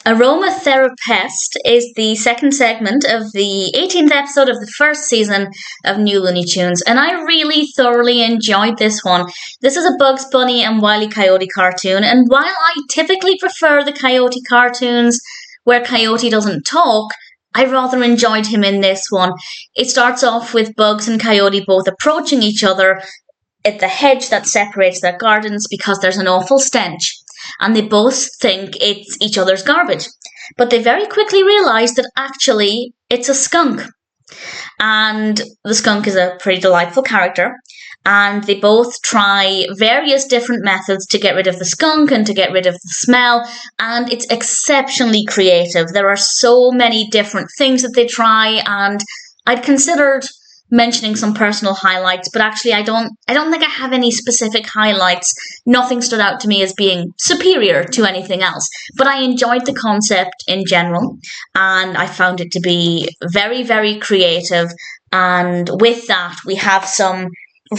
Aromatherapest is the second segment of the 18th episode of the first season of New Looney Tunes, and I really thoroughly enjoyed this one. This is a Bugs Bunny and Wile E. Coyote cartoon, and while I typically prefer the Coyote cartoons where Coyote doesn't talk, I rather enjoyed him in this one. It starts off with Bugs and Coyote both approaching each other at the hedge that separates their gardens because there's an awful stench. And they both think it's each other's garbage. But they very quickly realise that actually it's a skunk. And the skunk is a pretty delightful character. And they both try various different methods to get rid of the skunk and to get rid of the smell. And it's exceptionally creative. There are so many different things that they try. And I'd considered mentioning some personal highlights, but actually I don't think I have any specific highlights. Nothing stood out to me as being superior to anything else, but I enjoyed the concept in general, and I found it to be very, very creative. And with that, we have some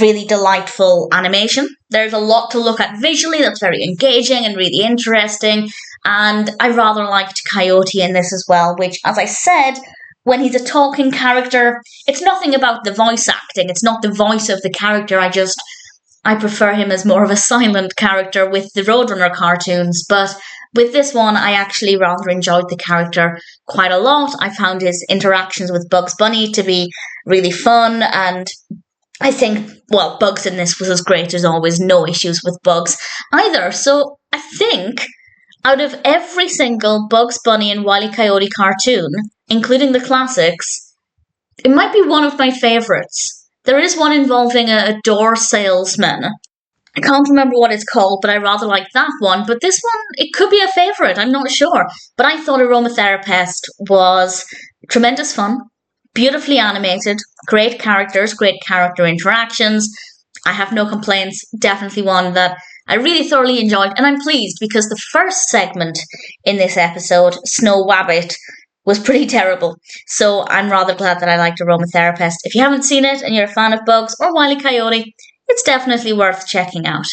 really delightful animation. There's a lot to look at visually that's very engaging and really interesting, and I rather liked Coyote in this as well, which, as I said, when he's a talking character, it's nothing about the voice acting. It's not the voice of the character. I prefer him as more of a silent character with the Roadrunner cartoons. But with this one, I actually rather enjoyed the character quite a lot. I found his interactions with Bugs Bunny to be really fun. And I think, well, Bugs in this was as great as always. No issues with Bugs either. So I think out of every single Bugs Bunny and Wile E. Coyote cartoon, including the classics, it might be one of my favourites. There is one involving a door salesman. I can't remember what it's called, but I rather like that one. But this one, it could be a favourite, I'm not sure. But I thought Aromatherapest was tremendous fun, beautifully animated, great characters, great character interactions. I have no complaints, definitely one that I really thoroughly enjoyed, and I'm pleased because the first segment in this episode, Snow Wabbit, was pretty terrible. So I'm rather glad that I liked Aromatherapest. If you haven't seen it and you're a fan of Bugs or Wile E. Coyote, it's definitely worth checking out.